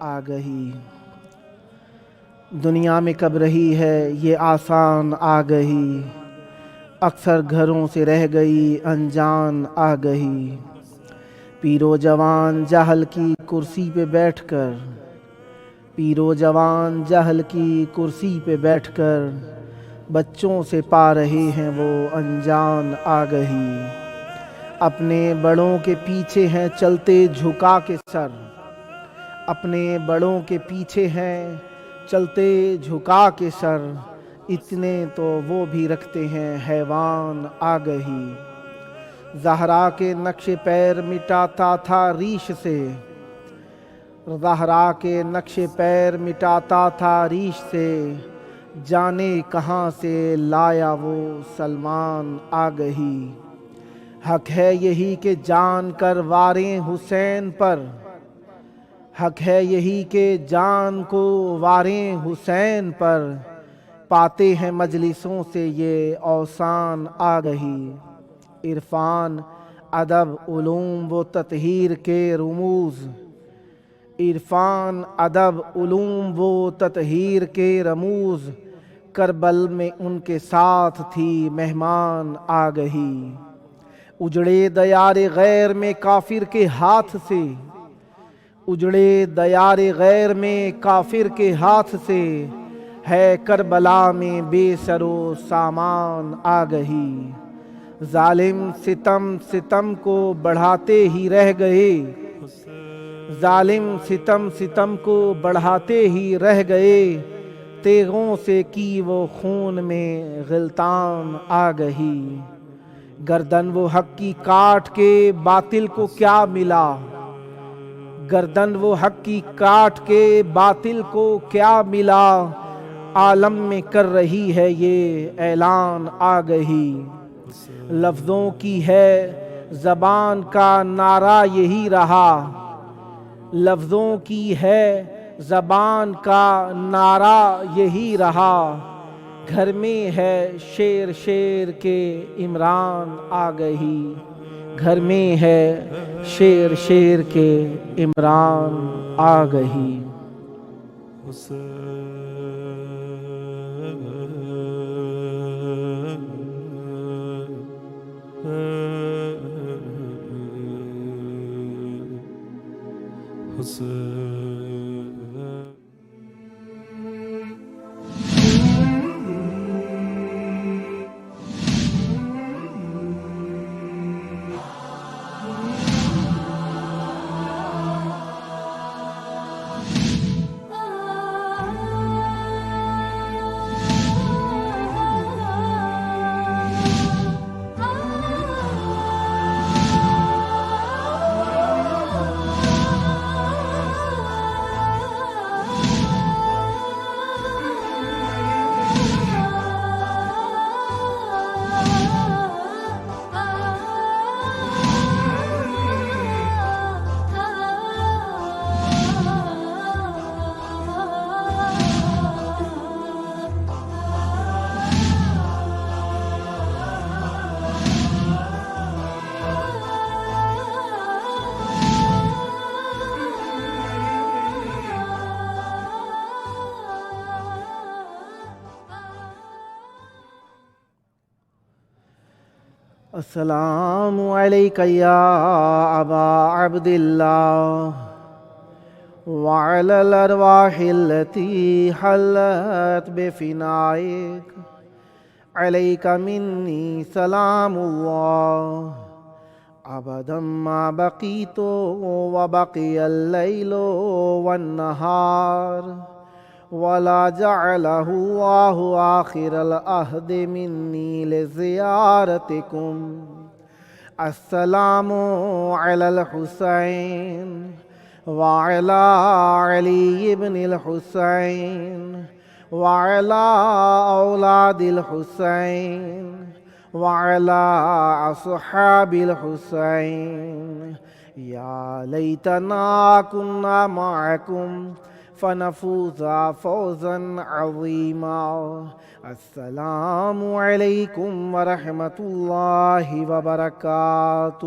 آگہی۔ دنیا میں کب رہی ہے یہ آسان آگہی، اکثر گھروں سے رہ گئی انجان آگہی۔ پیر و جوان جہل کی کرسی پہ بیٹھ کر، پیر و جوان جہل کی کرسی پہ بیٹھ کر بچوں سے پا رہے ہیں وہ انجان آگہی۔ اپنے بڑوں کے پیچھے ہیں چلتے جھکا کے سر، اپنے بڑوں کے پیچھے ہیں چلتے جھکا کے سر، اتنے تو وہ بھی رکھتے ہیں حیوان آگہی۔ زہرا کے نقش پیر مٹاتا تھا ریش سے، زہرا کے نقش پیر مٹاتا تھا ریش سے، جانے کہاں سے لایا وہ سلمان آگہی۔ حق ہے یہی کہ جان کر واریں حسین پر، حق ہے یہی کہ جان کو واریں حسین پر، پاتے ہیں مجلسوں سے یہ اوسان آگہی۔ عرفان ادب علوم و تطہیر کے رموز، عرفان ادب علوم و تطہیر کے رموز، کربل میں ان کے ساتھ تھی مہمان آگہی۔ اجڑے دیار غیر میں کافر کے ہاتھ سے، اجڑے دیار غیر میں کافر کے ہاتھ سے، ہے کربلا میں بے سر و سامان آگہی۔ ظالم ستم ستم کو بڑھاتے ہی رہ گئے، ظالم ستم ستم کو بڑھاتے ہی رہ گئے، تیغوں سے کی وہ خون میں غلطان آگہی۔ گردن وہ حق کی کاٹ کے باطل کو کیا ملا، گردن وہ حق کی کاٹ کے باطل کو کیا ملا، عالم میں کر رہی ہے یہ اعلان آگہی۔ لفظوں کی ہے زبان کا نعرہ یہی رہا، لفظوں کی ہے زبان کا نعرہ یہی رہا، گھر میں ہے شیر شیر کے عمران آگہی، گھر میں ہے شیر شیر کے عمران آگہی۔ السلام علیک یا ابا عبداللہ وعلی الارواح التي حلت بفنائک، علیک منی سلام اللہ ابدا ما بقیت وبقی اللیل والنہار، ولا جعلہ اللہ آخر العہد منی لزیارتکم۔ السلام علی الحسین وعلی علی بن الحسین وعلی اولاد الحسین وعلی اصحاب الحسین، یا لیتنا کنا معکم فنفوز فوزا عظیما۔ السلام علیکم ورحمۃ اللہ وبرکاتہ۔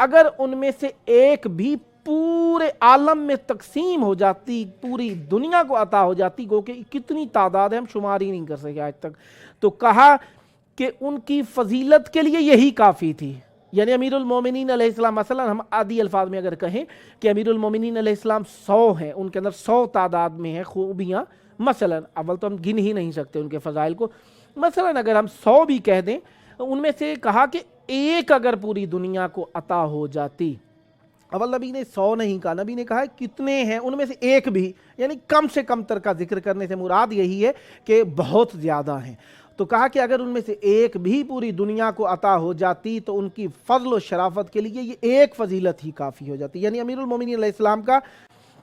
اگر ان میں سے ایک بھی پورے عالم میں تقسیم ہو جاتی، پوری دنیا کو عطا ہو جاتی، گو کہ کتنی تعداد ہے ہم شمار ہی نہیں کر سکے آج تک، تو کہا کہ ان کی فضیلت کے لیے یہی کافی تھی۔ یعنی امیر المومنین علیہ السلام، مثلا ہم عادی الفاظ میں اگر کہیں کہ امیر المومنین علیہ السلام 100 ہیں، ان کے اندر 100 تعداد میں ہیں خوبیاں، مثلا اول تو ہم گن ہی نہیں سکتے ان کے فضائل کو، مثلا اگر ہم 100 بھی کہہ دیں، ان میں سے کہا کہ ایک اگر پوری دنیا کو عطا ہو جاتی، اول نبی نے 100 نہیں کہا، نبی نے کہا کتنے ہیں، ان میں سے ایک بھی، یعنی کم سے کم تر کا ذکر کرنے سے مراد یہی ہے کہ بہت زیادہ ہیں، تو کہا کہ اگر ان میں سے ایک بھی پوری دنیا کو عطا ہو جاتی تو ان کی فضل و شرافت کے لیے یہ ایک فضیلت ہی کافی ہو جاتی۔ یعنی امیر المومنین علیہ السلام کا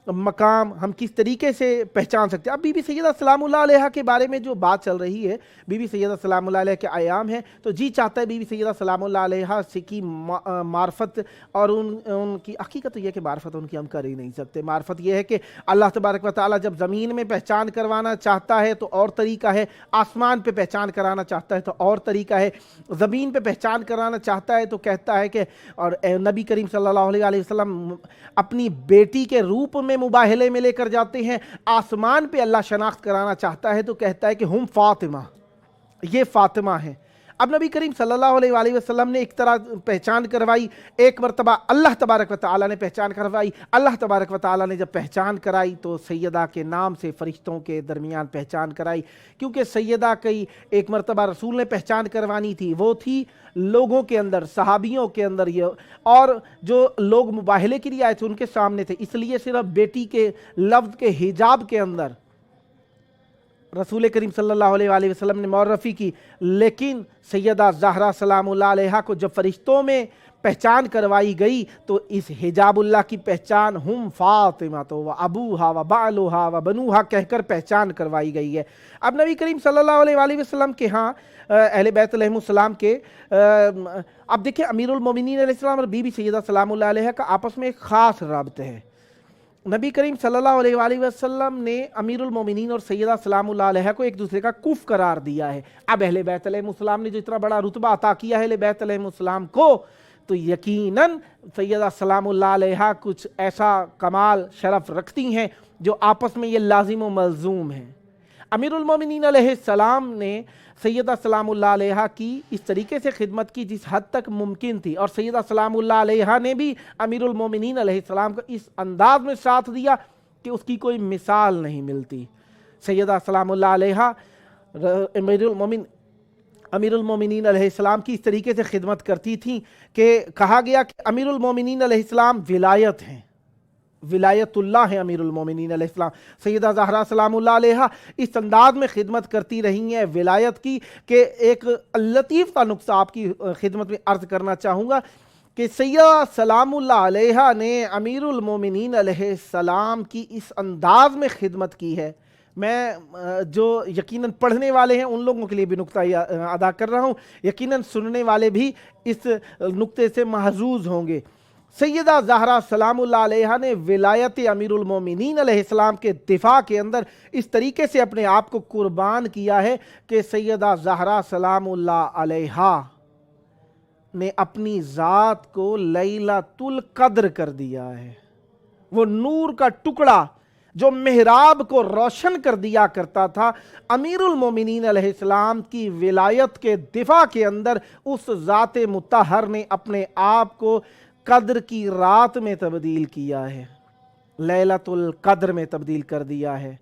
مقام ہم کس طریقے سے پہچان سکتے ہیں؟ اب بی بی سیدہ سلام اللہ علیہ کے بارے میں جو بات چل رہی ہے، بی بی سیدہ سلام اللہ علیہ کے ایام ہیں، تو جی چاہتا ہے بی بی سیدہ سلام اللہ علیہ سے کی معرفت، اور ان کی حقیقت تو یہ کہ معرفت ان کی ہم کر ہی نہیں سکتے۔ معرفت یہ ہے کہ اللہ تبارک و تعالیٰ جب زمین میں پہچان کروانا چاہتا ہے تو اور طریقہ ہے، آسمان پہ پہچان کرانا چاہتا ہے تو اور طریقہ ہے، زمین پہ پہچان کرانا چاہتا ہے تو کہتا ہے کہ، اور نبی کریم صلی اللہ علیہ وسلم اپنی بیٹی کے روپ میں مباہلے میں لے کر جاتے ہیں، آسمان پہ اللہ شناخت کرانا چاہتا ہے تو کہتا ہے کہ ہم فاطمہ، یہ فاطمہ ہیں۔ اب نبی کریم صلی اللہ علیہ وسلم نے ایک طرح پہچان کروائی، ایک مرتبہ اللہ تبارک و تعالیٰ نے پہچان کروائی، اللہ تبارک و تعالیٰ نے جب پہچان کرائی تو سیدہ کے نام سے فرشتوں کے درمیان پہچان کرائی، کیونکہ سیدہ کی ایک مرتبہ رسول نے پہچان کروانی تھی، وہ تھی لوگوں کے اندر، صحابیوں کے اندر، یہ اور جو لوگ مباہلے کے لیے آئے تھے ان کے سامنے تھے، اس لیے صرف بیٹی کے لفظ کے حجاب کے اندر رسول کریم صلی اللہ علیہ وسلم نے معرفی کی، لیکن سیدہ زہرا سلام اللہ علیہ کو جب فرشتوں میں پہچان کروائی گئی تو اس حجاب اللہ کی پہچان ہم فاطمہ تو و ابوہا و بعلوہا و بنوہا کہہ کر پہچان کروائی گئی ہے۔ اب نبی کریم صلی اللہ علیہ وسلم کے ہاں اہل بیت علیہ السلام کے اب دیکھیں امیر المومنین علیہ السلام اور بی بی سیدہ سلام اللہ علیہ کا آپس میں ایک خاص رابط ہے۔ نبی کریم صلی اللہ علیہ وسلم نے امیر المومنین اور سیدہ سلام اللہ علیہ کو ایک دوسرے کا کف قرار دیا ہے۔ اب اہل بیت علیہ السلام نے جو اتنا بڑا رتبہ عطا کیا ہے اہل بیت علیہ السلام کو، تو یقیناً سیدہ سلام اللہ علیہ کچھ ایسا کمال شرف رکھتی ہیں جو آپس میں یہ لازم و ملزوم ہیں۔ امیر المومنین علیہ السلام نے سیدہ سلام اللہ علیہ کی اس طریقے سے خدمت کی جس حد تک ممکن تھی، اور سیدہ سلام اللہ علیہ نے بھی امیر المومنین علیہ السلام کو اس انداز میں ساتھ دیا کہ اس کی کوئی مثال نہیں ملتی۔ سیدہ سلام اللہ علیہ امیر المومنین علیہ السلام کی اس طریقے سے خدمت کرتی تھیں کہ کہا گیا کہ امیر المومنین علیہ السلام ولایت ہیں، ولایت اللہ ہے امیر المومنین علیہ السلام۔ سیدہ زہرا سلام اللہ علیہ اس انداز میں خدمت کرتی رہی ہیں ولایت کی کہ ایک لطیف کا نقطہ آپ کی خدمت میں عرض کرنا چاہوں گا کہ سیدہ سلام اللہ علیہ نے امیر المومنین علیہ السلام کی اس انداز میں خدمت کی ہے، میں جو یقیناً پڑھنے والے ہیں ان لوگوں کے لیے بھی نقطہ ادا کر رہا ہوں، یقیناً سننے والے بھی اس نقطے سے محظوظ ہوں گے۔ سیدہ زہرا سلام اللہ علیہ نے ولایت امیر المومنین علیہ السلام کے دفاع کے اندر اس طریقے سے اپنے آپ کو قربان کیا ہے کہ سیدہ زہرا سلام اللہ علیہ نے اپنی ذات کو لیلۃ القدر کر دیا ہے۔ وہ نور کا ٹکڑا جو محراب کو روشن کر دیا کرتا تھا، امیر المومنین علیہ السلام کی ولایت کے دفاع کے اندر اس ذات مطہر نے اپنے آپ کو قدر کی رات میں تبدیل کیا ہے، لیلۃ القدر میں تبدیل کر دیا ہے۔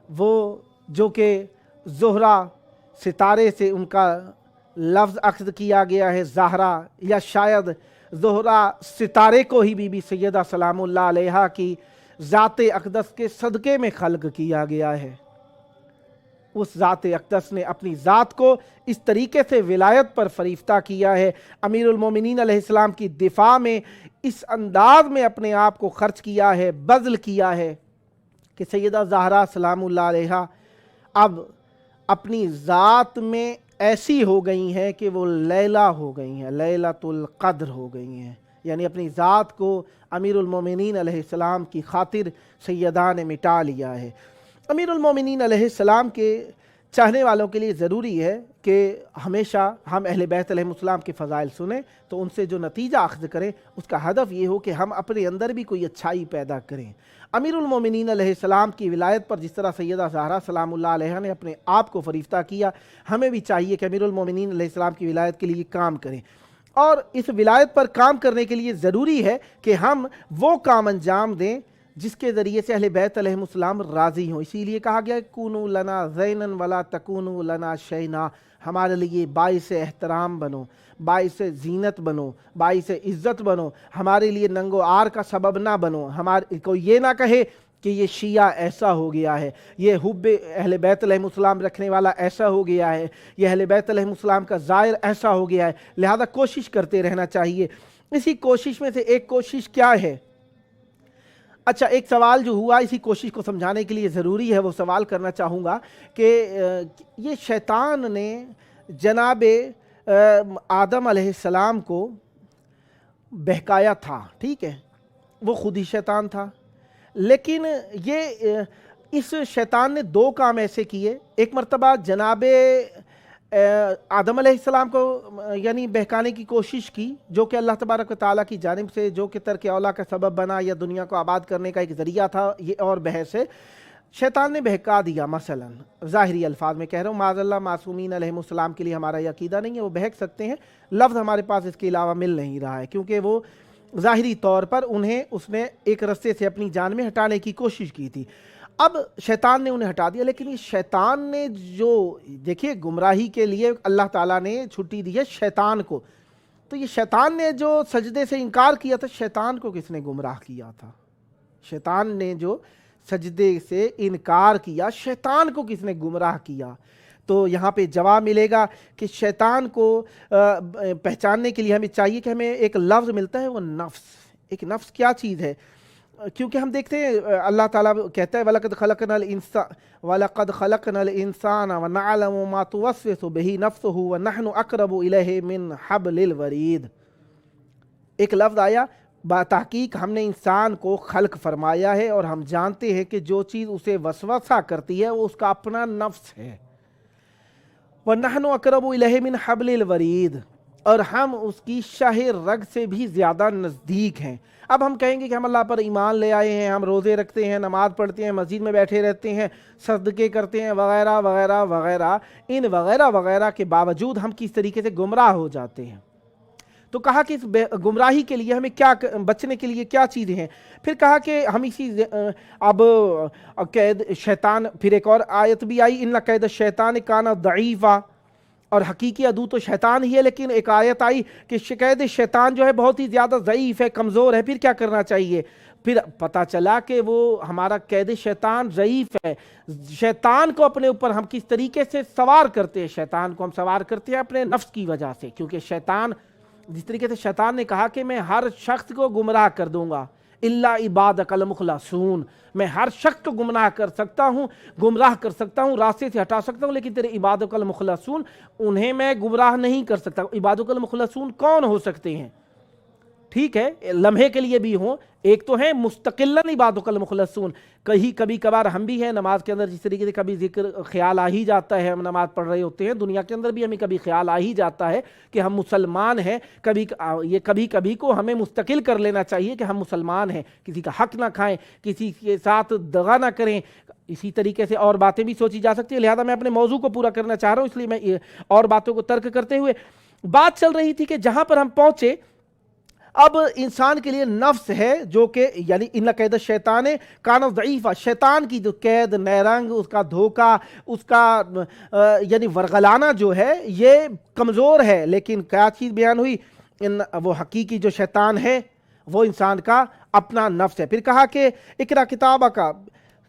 وہ جو کہ زہرہ ستارے سے ان کا لفظ اخذ کیا گیا ہے زہرا، یا شاید زہرہ ستارے کو ہی بی بی سیدہ سلام اللہ علیہ کی ذات اقدس کے صدقے میں خلق کیا گیا ہے۔ اس ذات اقدس نے اپنی ذات کو اس طریقے سے ولایت پر فریفتہ کیا ہے، امیر المومنین علیہ السلام کی دفاع میں اس انداز میں اپنے آپ کو خرچ کیا ہے، بذل کیا ہے کہ سیدہ زہرا سلام اللہ علیہ اب اپنی ذات میں ایسی ہو گئی ہیں کہ وہ لیلہ ہو گئی ہیں، لیلۃ القدر ہو گئی ہیں، یعنی اپنی ذات کو امیر المومنین علیہ السلام کی خاطر سیدہ نے مٹا لیا ہے۔ امیر المومنین علیہ السلام کے چاہنے والوں کے لیے ضروری ہے کہ ہمیشہ ہم اہل بیت علیہم السلام کے فضائل سنیں تو ان سے جو نتیجہ اخذ کریں اس کا ہدف یہ ہو کہ ہم اپنے اندر بھی کوئی اچھائی پیدا کریں۔ امیر المومنین علیہ السلام کی ولایت پر جس طرح سیدہ زہرا سلام اللہ علیہا نے اپنے آپ کو فریفتہ کیا، ہمیں بھی چاہیے کہ امیر المومنین علیہ السلام کی ولایت کے لیے کام کریں، اور اس ولایت پر کام کرنے کے لیے ضروری ہے کہ ہم وہ کام انجام دیں جس کے ذریعے سے اہل بیت علیہم السلام راضی ہوں۔ اسی لیے کہا گیا کونوا لنا زینا ولا تکونوا لنا شینا، ہمارے لیے باعث احترام بنو، باعث زینت بنو، باعث عزت بنو، ہمارے لیے ننگ و عار کا سبب نہ بنو۔ ہمارے کوئی یہ نہ کہے کہ یہ شیعہ ایسا ہو گیا ہے، یہ حب اہل بیت علیہم السلام رکھنے والا ایسا ہو گیا ہے، یہ اہل بیت علیہم السلام کا زائر ایسا ہو گیا ہے، لہذا کوشش کرتے رہنا چاہیے۔ اسی کوشش میں سے ایک کوشش کیا ہے؟ اچھا، ایک سوال جو ہوا اسی کوشش کو سمجھانے کے لیے ضروری ہے، وہ سوال کرنا چاہوں گا کہ یہ شیطان نے جناب آدم علیہ السلام کو بہکایا تھا، ٹھیک ہے، وہ خود ہی شیطان تھا، لیکن یہ اس شیطان نے دو کام ایسے کیے۔ ایک مرتبہ جناب آدم علیہ السلام کو یعنی بہکانے کی کوشش کی، جو کہ اللہ تبارک و تعالیٰ کی جانب سے جو کہ ترک اولیٰ کا سبب بنا یا دنیا کو آباد کرنے کا ایک ذریعہ تھا، یہ اور بحث ہے۔ شیطان نے بہکا دیا، مثلا ظاہری الفاظ میں کہہ رہا ہوں، معاذ اللہ معصومین علیہ السلام کے لیے ہمارا یہ عقیدہ نہیں ہے، وہ بہک سکتے ہیں، لفظ ہمارے پاس اس کے علاوہ مل نہیں رہا ہے، کیونکہ وہ ظاہری طور پر انہیں اس نے ایک رستے سے اپنی جان میں ہٹانے کی کوشش کی تھی۔ اب شیطان نے انہیں ہٹا دیا، لیکن یہ شیطان نے جو دیکھیے گمراہی کے لیے اللہ تعالیٰ نے چھٹی دی ہے شیطان کو، تو یہ شیطان نے جو سجدے سے انکار کیا تھا، شیطان کو کس نے گمراہ کیا تھا؟ شیطان نے جو سجدے سے انکار کیا، شیطان کو کس نے گمراہ کیا؟ تو یہاں پہ جواب ملے گا کہ شیطان کو پہچاننے کے لیے ہمیں چاہیے کہ ہمیں ایک لفظ ملتا ہے، وہ نفس۔ ایک نفس کیا چیز ہے؟ کیونکہ ہم دیکھتے ہیں اللہ تعالیٰ کہتا ہے وَلَقَدْ خَلَقْنَا الْإِنسَانَ وَنَعْلَمُ مَا تُوَسْوِسُ بِهِ نَفْسُهُ وَنَحْنُ أَقْرَبُ إِلَيْهِ مِنْ حَبْلِ الْوَرِيدِ۔ ایک لفظ آیا، بتحقیق ہم نے انسان کو خلق فرمایا ہے اور ہم جانتے ہیں کہ جو چیز اسے وسوسہ کرتی ہے وہ اس کا اپنا نفس ہے۔ وَنَحْنُ أَقْرَبُ إِلَيْهِ مِنْ حَبْلِ الْوَرِيدِ، اور ہم اس کی شاہ رگ سے بھی زیادہ نزدیک ہیں۔ اب ہم کہیں گے کہ ہم اللہ پر ایمان لے آئے ہیں، ہم روزے رکھتے ہیں، نماز پڑھتے ہیں، مسجد میں بیٹھے رہتے ہیں، صدقے کرتے ہیں، وغیرہ وغیرہ وغیرہ، ان وغیرہ وغیرہ کے باوجود ہم کس طریقے سے گمراہ ہو جاتے ہیں۔ تو کہا کہ اس گمراہی کے لیے ہمیں کیا بچنے کے لیے کیا چیزیں ہیں؟ پھر کہا کہ ہم اسی اب قید شیطان، پھر ایک اور آیت بھی آئی ان قید الشیطان کان ضعیفا، اور حقیقی عدو تو شیطان ہی ہے، لیکن ایک آیت آئی کہ قید شیطان جو ہے بہت ہی زیادہ ضعیف ہے، کمزور ہے، پھر کیا کرنا چاہیے؟ پھر پتہ چلا کہ وہ ہمارا قید شیطان ضعیف ہے۔ شیطان کو اپنے اوپر ہم کس طریقے سے سوار کرتے ہیں؟ شیطان کو ہم سوار کرتے ہیں اپنے نفس کی وجہ سے، کیونکہ شیطان جس طریقے سے شیطان نے کہا کہ میں ہر شخص کو گمراہ کر دوں گا الا عبادک المخلصون، میں ہر شخص کو گمراہ کر سکتا ہوں، گمراہ کر سکتا ہوں، راستے سے ہٹا سکتا ہوں، لیکن تیرے عبادک المخلصون انہیں میں گمراہ نہیں کر سکتا۔ عبادک المخلصون کون ہو سکتے ہیں؟ ٹھیک ہے، لمحے کے لیے بھی ہوں، ایک تو ہے مستقلاً عبادک المخلصون، کبھی کبھار ہم بھی ہیں نماز کے اندر جس طریقے سے کبھی ذکر خیال آ ہی جاتا ہے، ہم نماز پڑھ رہے ہوتے ہیں، دنیا کے اندر بھی ہمیں کبھی خیال آ ہی جاتا ہے کہ ہم مسلمان ہیں، کبھی کو ہمیں مستقل کر لینا چاہیے کہ ہم مسلمان ہیں، کسی کا حق نہ کھائیں، کسی کے ساتھ دغا نہ کریں، اسی طریقے سے اور باتیں بھی سوچی جا سکتی ہیں۔ لہذا میں اپنے موضوع کو پورا کرنا چاہ رہا ہوں، اس لیے میں اور باتوں کو ترک کرتے ہوئے بات چل رہی تھی کہ جہاں پر ہم پہنچے اب انسان کے لیے نفس ہے جو کہ یعنی ان قید الشیطان کان ضعیفا، شیطان کی جو قید، نیرنگ، اس کا دھوکہ، اس کا یعنی ورغلانہ جو ہے یہ کمزور ہے، لیکن کیا چیز بیان ہوئی؟ وہ حقیقی جو شیطان ہے وہ انسان کا اپنا نفس ہے۔ پھر کہا کہ اقرا کتابک،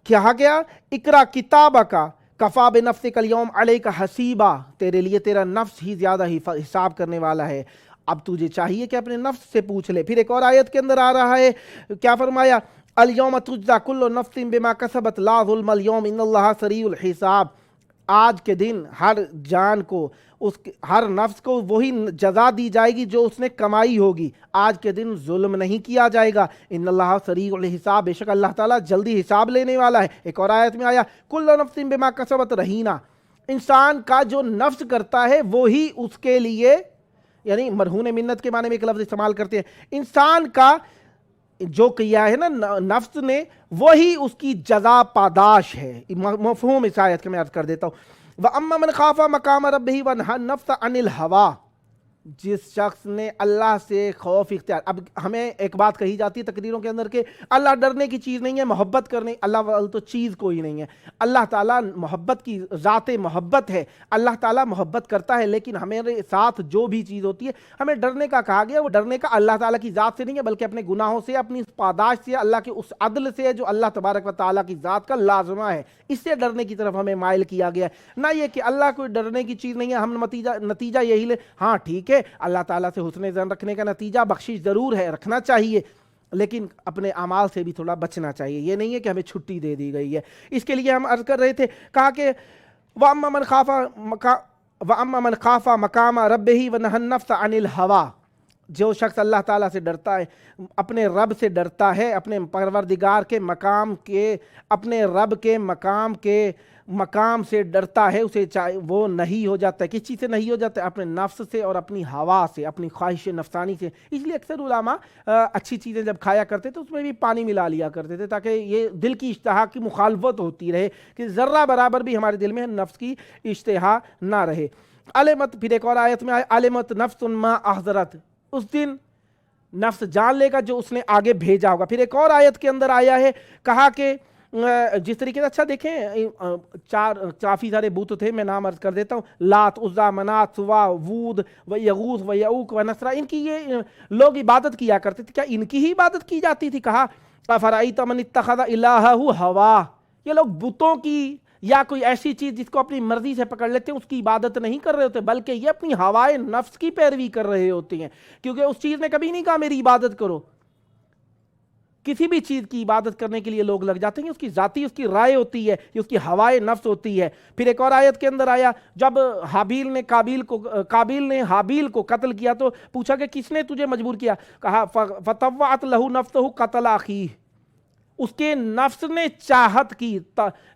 کہا گیا اقرا کتابک کفا بنفسک اليوم علیک حسیبا، تیرے لیے تیرا نفس ہی زیادہ حساب کرنے والا ہے، اب تجھے چاہیے کہ اپنے نفس سے پوچھ لے۔ پھر ایک اور آیت کے اندر آ رہا ہے، کیا فرمایا؟ الیوم تجزی کل نفس بما کسبت لا ظلم اليوم ان اللہ سریع الحساب، آج کے دن ہر جان کو، ہر نفس کو وہی جزا دی جائے گی جو اس نے کمائی ہوگی، آج کے دن ظلم نہیں کیا جائے گا، ان اللہ سریع الحساب، بے شک اللہ تعالیٰ جلدی حساب لینے والا ہے۔ ایک اور آیت میں آیا کل نفس بما کسبت رہینہ، انسان کا جو نفس کرتا ہے وہی اس کے لیے، یعنی مرہون منت کے معنی میں ایک لفظ استعمال کرتے ہیں، انسان کا جو کیا ہے نا نفس نے وہی اس کی جزا پاداش ہے۔ مفہوم اس آیت کے میں عرض کر دیتا ہوں، وَأَمَّا مَنْ خَافَ مَقَامَ رَبِّهِ وَنَهَى النَّفْسَ عَنِ الْهَوَىٰ، جس شخص نے اللہ سے خوف اختیار۔ اب ہمیں ایک بات کہی جاتی ہے تقریروں کے اندر کہ اللہ ڈرنے کی چیز نہیں ہے، محبت کرنے، اللہ والا تو چیز کوئی نہیں ہے۔ اللہ تعالیٰ محبت کی ذات محبت ہے، اللہ تعالیٰ محبت کرتا ہے، لیکن ہمارے ساتھ جو بھی چیز ہوتی ہے ہمیں ڈرنے کا کہا گیا، وہ ڈرنے کا اللہ تعالیٰ کی ذات سے نہیں ہے بلکہ اپنے گناہوں سے، اپنی پاداش سے، اللہ کے اس عدل سے ہے جو اللہ تبارک و تعالیٰ کی ذات کا لازمہ ہے، اس سے ڈرنے کی طرف ہمیں مائل کیا گیا ہے۔ نہ یہ کہ اللہ کوئی ڈرنے کی چیز نہیں ہے، ہم نتیجہ یہی لے، ہاں ٹھیک ہے اللہ تعالیٰ سے حسن ظن رکھنے کا نتیجہ بخشش ضرور ہے، رکھنا چاہیے، لیکن اپنے اعمال سے بھی تھوڑا بچنا چاہیے۔ یہ نہیں ہے کہ ہمیں چھٹی دے دی گئی ہے۔ اس کے لیے ہم عرض کر رہے تھے، کہا کہ وَأَمَّا مَنْ خَافَ مَقَامَ رَبِّهِ وَنَهَى النَّفْسَ عَنِ الْهَوَىٰ، جو شخص اللہ تعالیٰ سے ڈرتا ہے، اپنے رب سے ڈرتا ہے، اپنے پروردگار کے مقام کے، اپنے رب کے مقام سے ڈرتا ہے، اسے وہ نہیں ہو جاتا ہے۔ کس چیز سے نہیں ہو جاتا ہے؟ اپنے نفس سے اور اپنی ہوا سے، اپنی خواہش نفسانی سے۔ اس لیے اکثر علماء اچھی چیزیں جب کھایا کرتے تھے اس میں بھی پانی ملا لیا کرتے تھے تاکہ یہ دل کی اشتہا کی مخالفت ہوتی رہے، کہ ذرہ برابر بھی ہمارے دل میں نفس کی اشتہا نہ رہے۔ علمت، پھر ایک اور آیت میں علمت نفس ما احضرت، اس دن نفس جان لے گا جو اس نے آگے بھیجا ہوگا۔ پھر ایک اور آیت کے اندر آیا ہے، کہا کہ جس طریقے سے، اچھا دیکھیں کافی سارے بت تھے، میں نام عرض کر دیتا ہوں، لات، عزا، منات، سوا، وود و یغوث و یعوق و نصرہ، ان کی یہ لوگ عبادت کیا کرتے تھے۔ کیا ان کی ہی عبادت کی جاتی تھی؟ کہا افرأیت من اتخذ الہہ ہوا، یہ لوگ بتوں کی یا کوئی ایسی چیز جس کو اپنی مرضی سے پکڑ لیتے ہیں اس کی عبادت نہیں کر رہے ہوتے، بلکہ یہ اپنی ہوائے نفس کی پیروی کر رہے ہوتے ہیں، کیونکہ اس چیز نے کبھی نہیں کہا میری عبادت کرو۔ کسی بھی چیز کی عبادت کرنے کے لیے لوگ لگ جاتے ہیں، اس کی ذاتی اس کی رائے ہوتی ہے، یہ اس کی ہوائے نفس ہوتی ہے۔ پھر ایک اور آیت کے اندر آیا، جب قابیل نے حابیل کو قتل کیا تو پوچھا کہ کس نے تجھے مجبور کیا؟ کہا فطوعت لہ نفسہ قتل اخیہ، اس کے نفس نے چاہت کی۔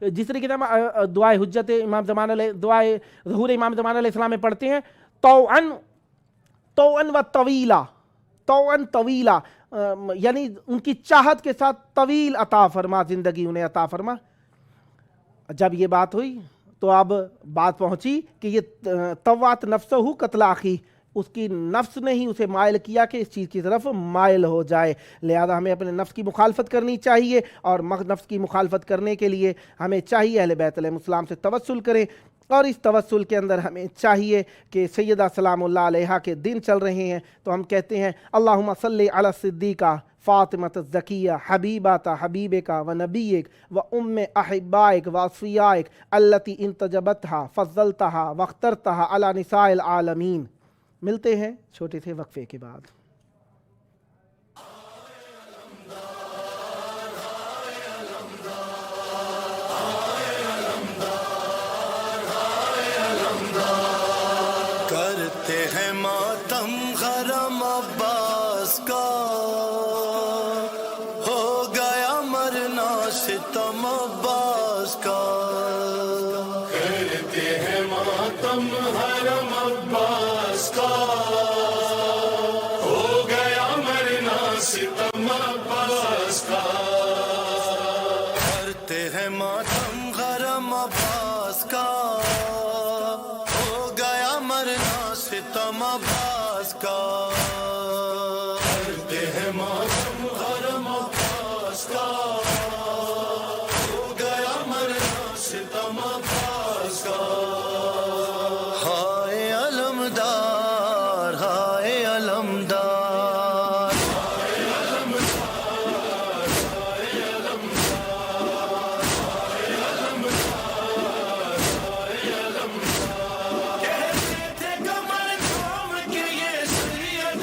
جس طریقے سے دعائے حجت امام زمان علیہ، دعائے ظہور امام زمان علیہ السلام میں پڑھتے ہیں، توعن و طویلا، توعن طویلا، یعنی ان کی چاہت کے ساتھ طویل عطا فرما، زندگی انہیں عطا فرما۔ جب یہ بات ہوئی تو اب بات پہنچی کہ یہ طوعت نفسہ قتل اخیہ، اس کی نفس نے ہی اسے مائل کیا کہ اس چیز کی طرف مائل ہو جائے۔ لہذا ہمیں اپنے نفس کی مخالفت کرنی چاہیے، اور نفس کی مخالفت کرنے کے لیے ہمیں چاہیے اہل بیت علیہ السلام سے توسل کریں، اور اس توسل کے اندر ہمیں چاہیے کہ سیدہ سلام اللہ علیہا کے دن چل رہے ہیں تو ہم کہتے ہیں اللہم صلی علی الصدیقہ فاطمۃ الزکیہ حبیبات حبیبک و نبیک و ام احبائک و اصفیائک التی انتجبتہا فضلتہا واخترتہا علی نساء العالمین۔ ملتے ہیں چھوٹے سے وقفے کے بعد۔ کرتے ہیں ماتم غرم عباس کا، ہو گیا مرنا ستم عباس کا۔ کرتے ہیں ماتم غرم عباس کا، ہو گیا مرنا ستم عباس کا۔ کرتے ہیں ماتم غرم عباس کا، ستم عباس کا۔ کرتے ہیں ماتم غرم عباس کا، ہو گیا مرنا ستم عباس کا۔ ہائے علمدار، ہائے علمدار، ہائے علمدار، ہائے علمدار، ہائے علمدار، ہائے علمدار۔ کہتے تھے کمر گھوم کے یہ سید